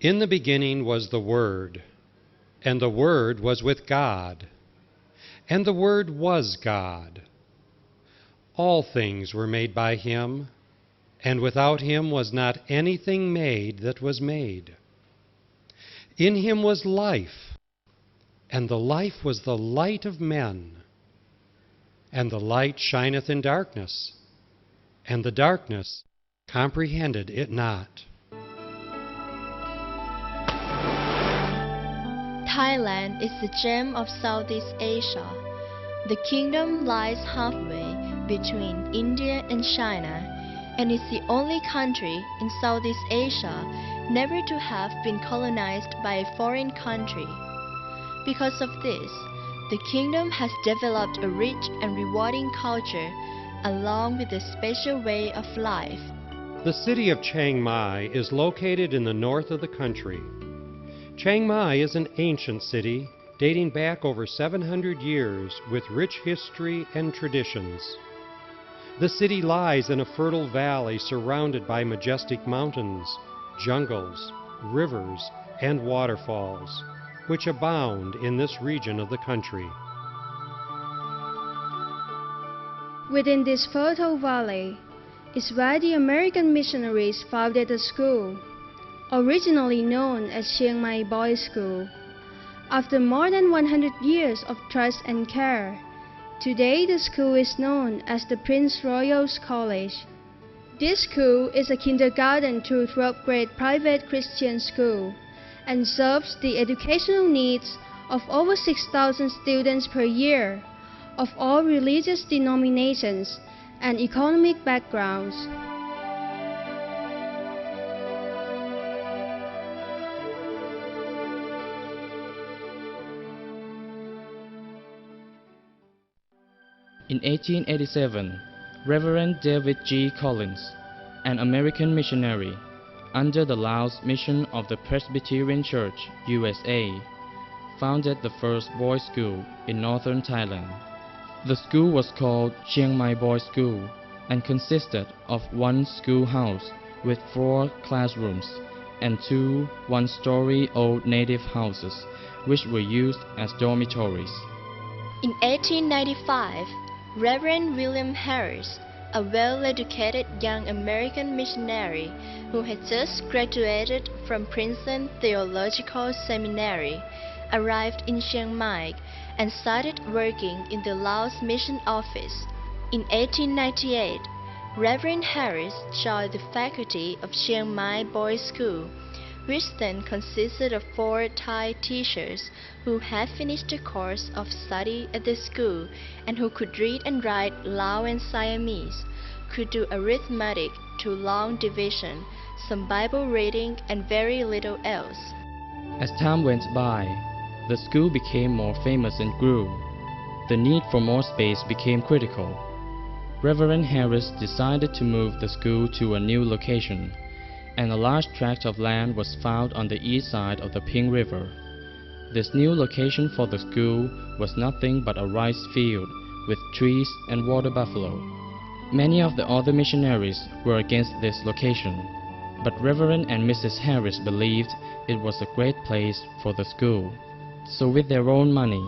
In the beginning was the Word, and the Word was with God, and the Word was God. All things were made by him, and without him was not anything made that was made. In him was life, and the life was the light of men. And the light shineth in darkness, and the darkness comprehended it not. Thailand is the gem of Southeast Asia. The kingdom lies halfway between India and China, and is the only country in Southeast Asia never to have been colonized by a foreign country. Because of this, the kingdom has developed a rich and rewarding culture along with a special way of life. The city of Chiang Mai is located in the north of the country. Chiang Mai is an ancient city dating back over 700 years with rich history and traditions. The city lies in a fertile valley surrounded by majestic mountains, jungles, rivers, and waterfalls, which abound in this region of the country. Within this fertile valley is where the American missionaries founded a school, originally known as Chiang Mai Boys' School. After more than 100 years of trust and care, today the school is known as the Prince Royal's College. This school is a kindergarten to 12th grade private Christian school and serves the educational needs of over 6,000 students per year of all religious denominations and economic backgrounds. In 1887, Reverend David G. Collins, an American missionary, under the Laos Mission of the Presbyterian Church, USA, founded the first boys' school in northern Thailand. The school was called Chiang Mai Boys' School and consisted of one schoolhouse with 4 classrooms and 2 one-story old native houses, which were used as dormitories. In 1895, Reverend William Harris, a well-educated young American missionary who had just graduated from Princeton Theological Seminary, arrived in Chiang Mai and started working in the Laos Mission Office. In 1898, Reverend Harris joined the faculty of Chiang Mai Boys' School, which then consisted of 4 Thai teachers who had finished a course of study at the school and who could read and write Lao and Siamese, could do arithmetic to long division, some Bible reading, and very little else. As time went by, the school became more famous and grew. The need for more space became critical. Reverend Harris decided to move the school to a new location, and a large tract of land was found on the east side of the Ping River. This new location for the school was nothing but a rice field with trees and water buffalo. Many of the other missionaries were against this location, but Reverend and Mrs. Harris believed it was a great place for the school. So with their own money,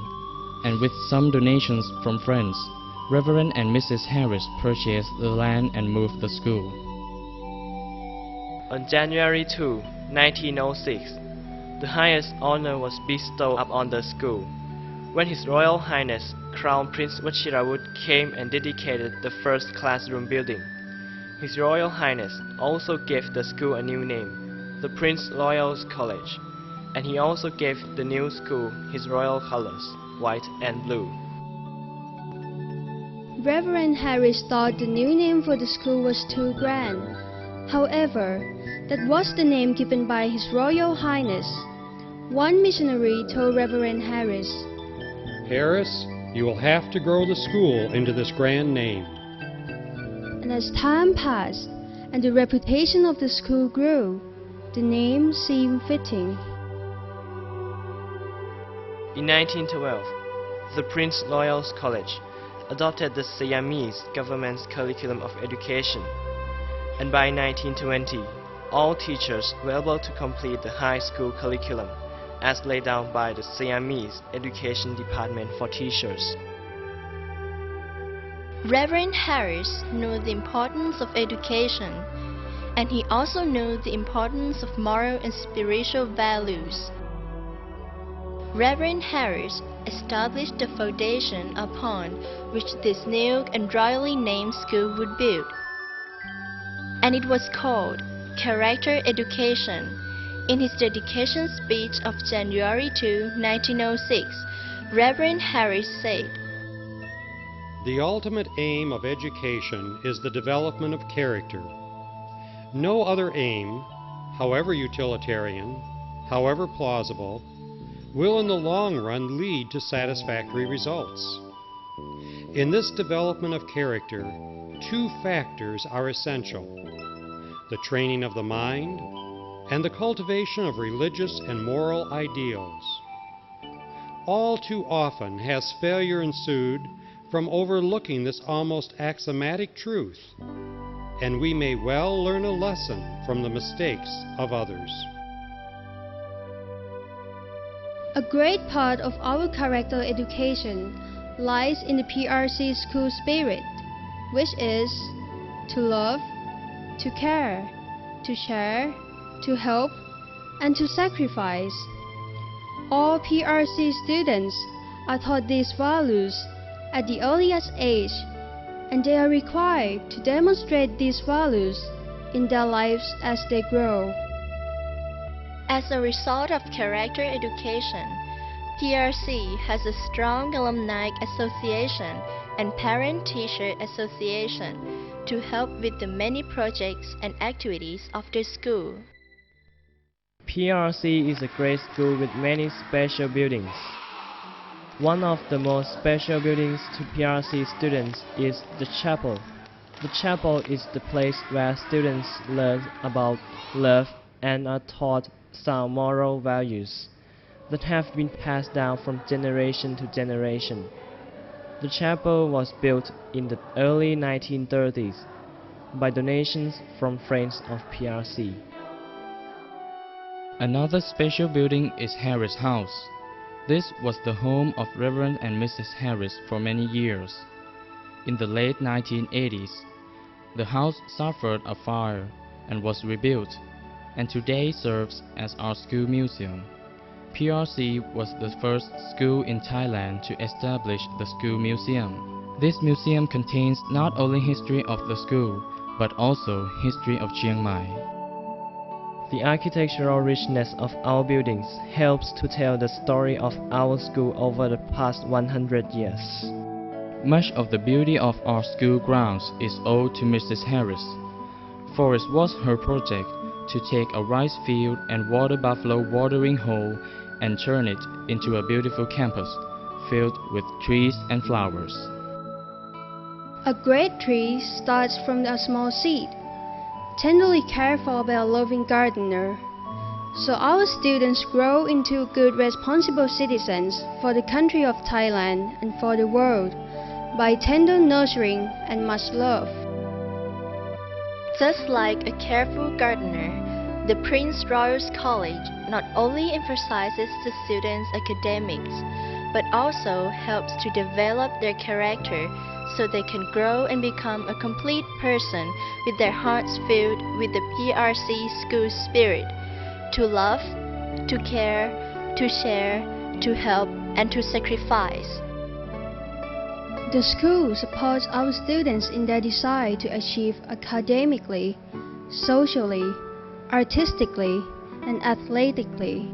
and with some donations from friends, Reverend and Mrs. Harris purchased the land and moved the school. On January 2, 1906, the highest honor was bestowed upon the school, when His Royal Highness Crown Prince Wachiravut came and dedicated the first classroom building. His Royal Highness also gave the school a new name, the Prince Royal's College, and he also gave the new school his royal colors, white and blue. Reverend Harris thought the new name for the school was too grand. However, that was the name given by His Royal Highness. One missionary told Reverend Harris, Harris, you will have to grow the school into this grand name. And as time passed and the reputation of the school grew, the name seemed fitting. In 1912, the Prince Royal's College adopted the Siamese government's curriculum of education, and by 1920, all teachers were able to complete the high school curriculum as laid down by the Siamese Education Department for Teachers. Reverend Harris knew the importance of education, and he also knew the importance of moral and spiritual values. Reverend Harris established the foundation upon which this new and royally named school would build, and it was called Character Education. In his dedication speech of January 2, 1906, Reverend Harris said, "The ultimate aim of education is the development of character. No other aim, however utilitarian, however plausible, will in the long run lead to satisfactory results. In this development of character, two factors are essential: the training of the mind and the cultivation of religious and moral ideals. All too often has failure ensued from overlooking this almost axiomatic truth, and we may well learn a lesson from the mistakes of others." A great part of our character education lies in the PRC school spirit, which is to love, to care, to share, to help, and to sacrifice. All PRC students are taught these values at the earliest age, and they are required to demonstrate these values in their lives as they grow. As a result of character education, PRC has a strong alumni association and parent-teacher association to help with the many projects and activities of the school. PRC is a great school with many special buildings. One of the most special buildings to PRC students is the chapel. The chapel is the place where students learn about love and are taught sound moral values that have been passed down from generation to generation. The chapel was built in the early 1930s by donations from friends of PRC. Another special building is Harris House. This was the home of Reverend and Mrs. Harris for many years. In the late 1980s, the house suffered a fire and was rebuilt, and today serves as our school museum. PRC was the first school in Thailand to establish the school museum. This museum contains not only history of the school, but also history of Chiang Mai. The architectural richness of our buildings helps to tell the story of our school over the past 100 years. Much of the beauty of our school grounds is owed to Mrs. Harris, for it was her project to take a rice field and water buffalo watering hole and turn it into a beautiful campus filled with trees and flowers. A great tree starts from a small seed, tenderly cared for by a loving gardener. So our students grow into good responsible citizens for the country of Thailand and for the world by tender nurturing and much love. Just like a careful gardener, the Prince Royal College not only emphasizes the students' academics, but also helps to develop their character so they can grow and become a complete person with their hearts filled with the PRC school spirit, to love, to care, to share, to help, and to sacrifice. The school supports our students in their desire to achieve academically, socially, artistically, and athletically.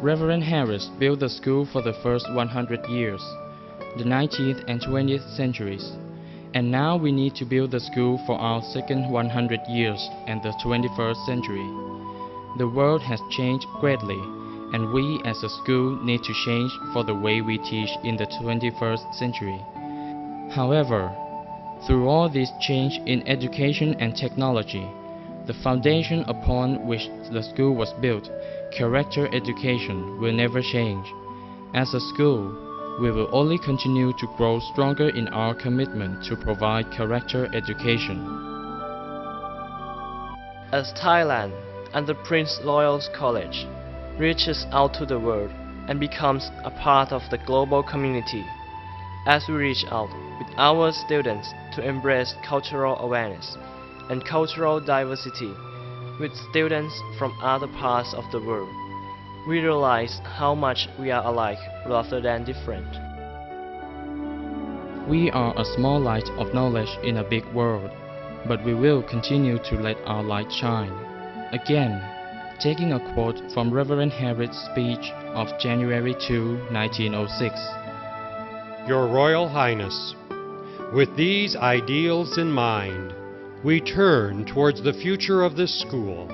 Reverend Harris built the school for the first 100 years, the 19th and 20th centuries, and now we need to build the school for our second 100 years and the 21st century. The world has changed greatly, and we as a school need to change for the way we teach in the 21st century. However, through all this change in education and technology, The foundation upon which the school was built, character education, will never change. As a school, we will only continue to grow stronger in our commitment to provide character education. As Thailand, under Prince Royal's College, reaches out to the world and becomes a part of the global community, as we reach out with our students to embrace cultural awareness and cultural diversity with students from other parts of the world, we realize how much we are alike rather than different. We are a small light of knowledge in a big world, but we will continue to let our light shine. Again, taking a quote from Reverend Harris's speech of January 2, 1906. Your Royal Highness, with these ideals in mind, we turn towards the future of this school.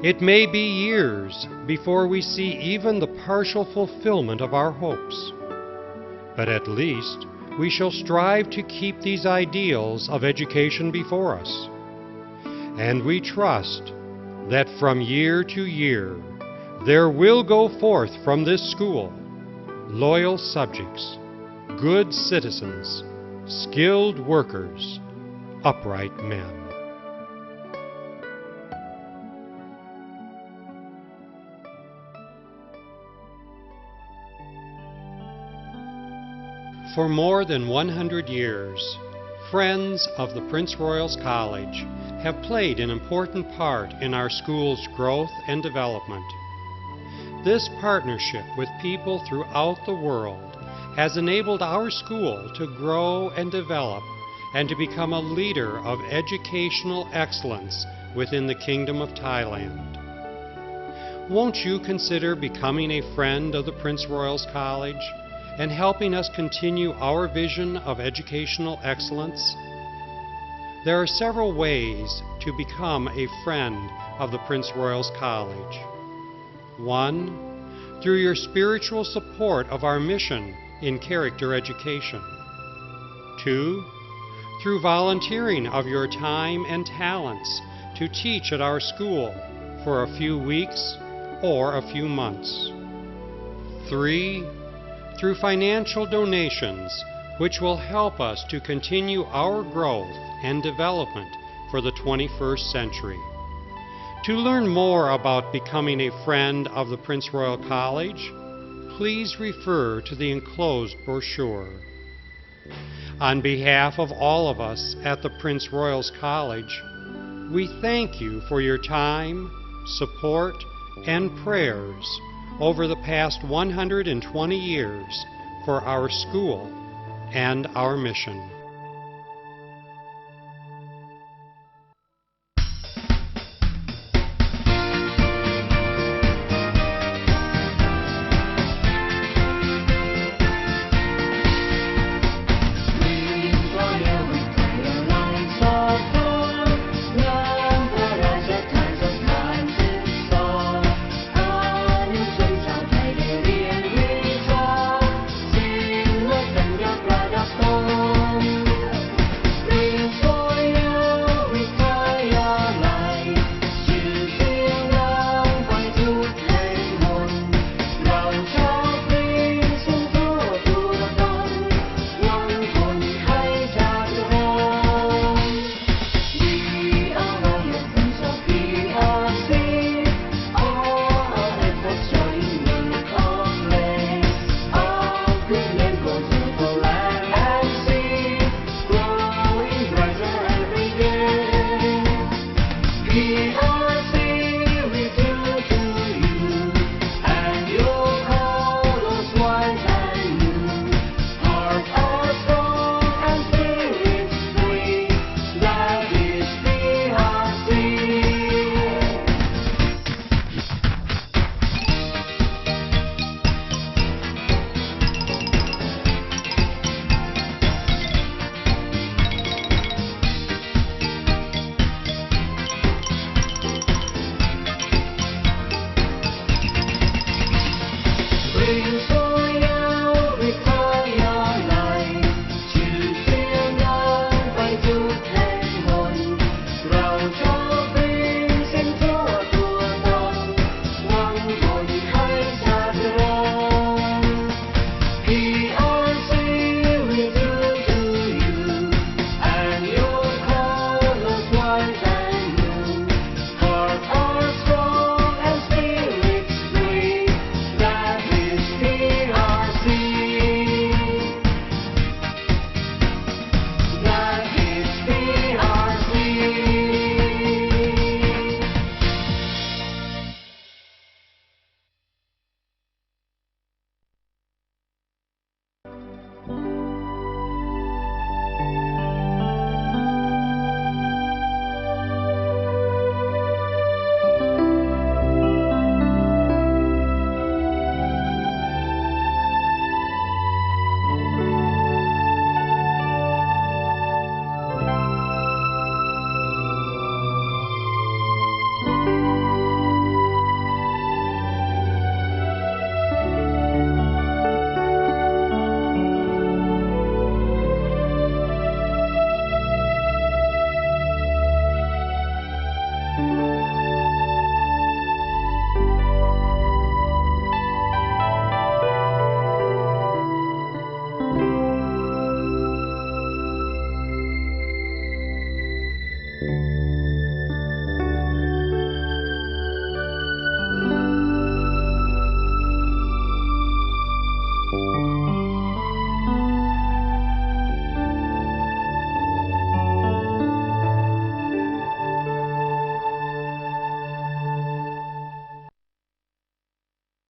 It may be years before we see even the partial fulfillment of our hopes, but at least we shall strive to keep these ideals of education before us. And we trust that from year to year there will go forth from this school loyal subjects, good citizens, skilled workers, upright men. For more than 100 years, Friends of the Prince Royal's College have played an important part in our school's growth and development. This partnership with people throughout the world has enabled our school to grow and develop and to become a leader of educational excellence within the Kingdom of Thailand. Won't you consider becoming a friend of the Prince Royal's College and helping us continue our vision of educational excellence? There are several ways to become a friend of the Prince Royal's College. 1. Through your spiritual support of our mission in character education. 2. Through volunteering of your time and talents to teach at our school for a few weeks or a few months. 3. Through financial donations, which will help us to continue our growth and development for the 21st century. To learn more about becoming a friend of the Prince Royal College, please refer to the enclosed brochure. On behalf of all of us at the Prince Royal's College, we thank you for your time, support, and prayers over the past 120 years for our school and our mission.